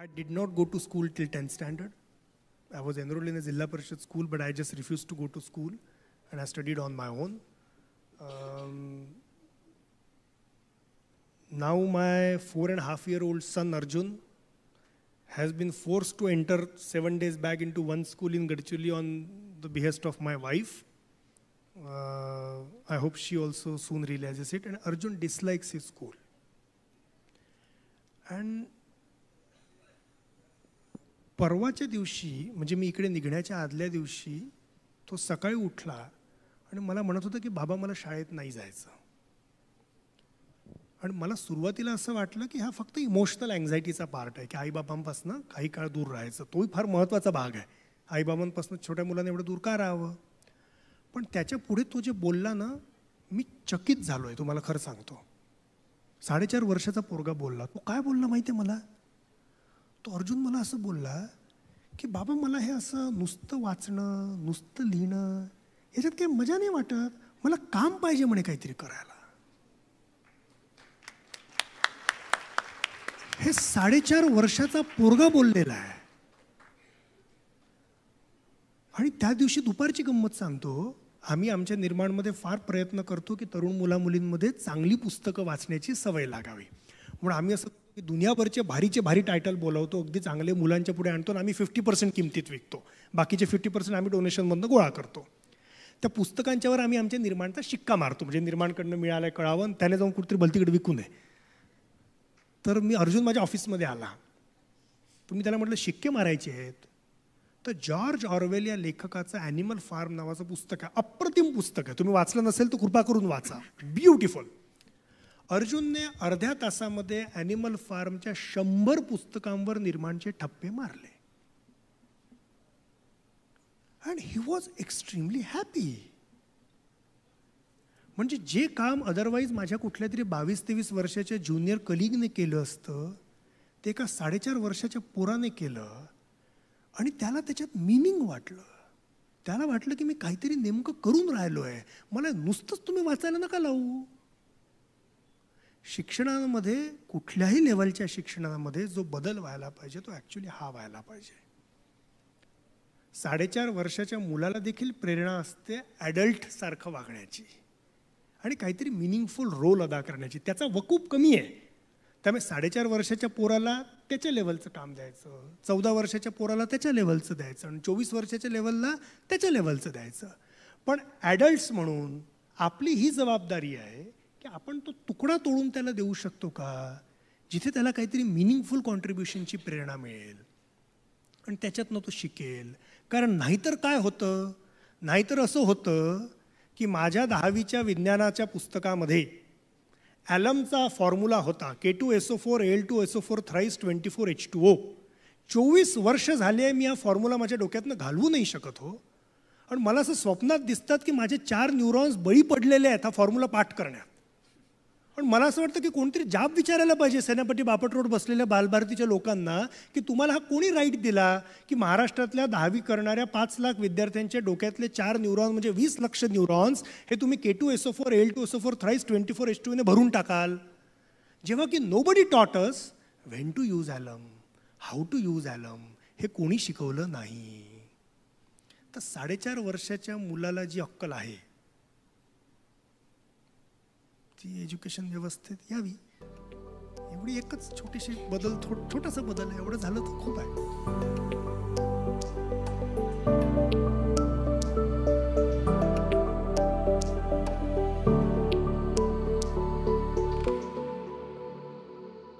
I did not go to school till 10th standard. I was enrolled in a Zilla Parishad school, but I just refused to go to school, and I studied on my own. Now my 4.5-year-old son Arjun has been forced to enter 7 days back into one school in Gadchiroli on the behest of my wife. I hope she also soon realizes it. And Arjun dislikes his school. And परवाच्या दिवशी म्हणजे मी इकडे निघण्याच्या आदल्या दिवशी तो सकाळी उठला आणि मला म्हणत होता की बाबा मला शाळेत नाही जायचं. आणि मला सुरुवातीला असं वाटलं की हा फक्त इमोशनल अँझायटीचा पार्ट आहे की आईबाबांपासून काही काळ दूर राहायचं. तोही फार महत्त्वाचा भाग आहे. आईबाबांपासून छोट्या मुलांना एवढं दूर का राहावं. पण त्याच्या पुढे तो जे बोलला ना, मी चकित झालो आहे. तुम्हाला खरं सांगतो. 4.5 वर्षाचा पोरगा बोलला. तो काय बोलला माहिती आहे मला. तो अर्जुन मला असं बोलला की बाबा मला हे असं नुसतं वाचणं, नुसतं लिहिणं याच्यात काही मजा नाही वाटत. मला काम पाहिजे म्हणे काहीतरी करायला. हे 4.5 वर्षाचा पोरगा बोललेला आहे. आणि त्या दिवशी दुपारची गंमत सांगतो. आम्ही आमच्या निर्माणमध्ये फार प्रयत्न करतो की तरुण मुलामुलींमध्ये चांगली पुस्तकं वाचण्याची सवय लागावी. म्हणून आम्ही असं की दुनियाभरचे भारीचे भारी टायटल बोलवतो, अगदी चांगले मुलांच्या पुढे आणतो आणि आम्ही 50% किमतीत विकतो. बाकीचे 50% आम्ही डोनेशनमधनं गोळा करतो. त्या पुस्तकांच्यावर आम्ही आमच्या निर्माणचा शिक्का मारतो. म्हणजे निर्माणकडनं मिळालं कळावं आणि त्याने जाऊन कुठेतरी भलतीकडे विकू नये. तर मी अर्जुन माझ्या ऑफिसमध्ये आला. तर मी त्याला म्हटलं शिक्के मारायचे आहेत. तर जॉर्ज ऑरवेल या लेखकाचं ॲनिमल फार्म नावाचं पुस्तक आहे. अप्रतिम पुस्तक आहे. तुम्ही वाचलं नसेल तर कृपा करून वाचा. ब्युटिफुल. अर्जुनने अर्ध्या तासामध्ये ॲनिमल फार्मच्या 100 पुस्तकांवर निर्माणचे ठप्पे मारले. And he was extremely happy. म्हणजे जे काम अदरवाईज माझ्या कुठल्या तरी 22-23 वर्षाच्या ज्युनियर कलिगने केलं असतं ते एका 4.5 वर्षाच्या पोराने केलं. आणि त्याला त्याच्यात मिनिंग वाटलं. त्याला वाटलं की मी काहीतरी नेमकं करून राहिलो आहे. मला नुसतंच तुम्ही वाचायला नका लावू. शिक्षणामध्ये कुठल्याही लेवलच्या शिक्षणामध्ये जो बदल व्हायला पाहिजे तो ॲक्च्युली हा व्हायला पाहिजे. 4.5 वर्षाच्या मुलाला देखील प्रेरणा असते ॲडल्ट सारखं वागण्याची आणि काहीतरी मिनिंगफुल रोल अदा करण्याची. त्याचा वकूफ कमी आहे. त्यामुळे 4.5 वर्षाच्या पोराला त्याच्या लेवलचं काम द्यायचं, 14 वर्षाच्या पोराला त्याच्या लेवलचं द्यायचं आणि 24 वर्षाच्या लेवलला त्याच्या लेवलचं द्यायचं. पण ॲडल्ट्स म्हणून आपली ही जबाबदारी आहे की आपण तो तुकडा तोडून त्याला देऊ शकतो का जिथे त्याला काहीतरी मिनिंगफुल कॉन्ट्रीब्युशनची प्रेरणा मिळेल आणि त्याच्यातनं तो शिकेल. कारण नाहीतर काय होतं, नाहीतर असं होतं की माझ्या 10वीच्या विज्ञानाच्या पुस्तकामध्ये ॲलमचा फॉर्म्युला होता K2SO4 Al2SO4 thrice 24 H2O. 24 वर्ष झाले मी हा फॉर्म्युला माझ्या डोक्यातनं घालवू नाही शकत हो. आणि मला असं स्वप्नात दिसतात की माझे 4 न्यूरॉन्स बळी पडलेले आहेत हा फॉर्म्युला पाठ करण्यात. पण मला असं वाटतं की कोणतरी जाब विचारायला पाहिजे सेनापती बापट रोड बसलेल्या बालभारतीच्या लोकांना की तुम्हाला हा कोणी राईट दिला की महाराष्ट्रातल्या 10वी करणाऱ्या 5 लाख विद्यार्थ्यांच्या डोक्यातले 4 न्यूरॉन्स म्हणजे 20 लक्ष न्यूरॉन्स हे तुम्ही K2SO4 Al2SO4 thrice 24 H2O ने भरून टाकाल. जेव्हा की nobody taught us when to use alum, how to use alum हे कोणी शिकवलं नाही. तर 4.5 वर्षाच्या मुलाला जी अक्कल आहे ती एज्युकेशन व्यवस्थेत यावी. एवढी एकच छोटीशी बदल, छोटासा बदल आहे. एवढं झालं तर खूप आहे.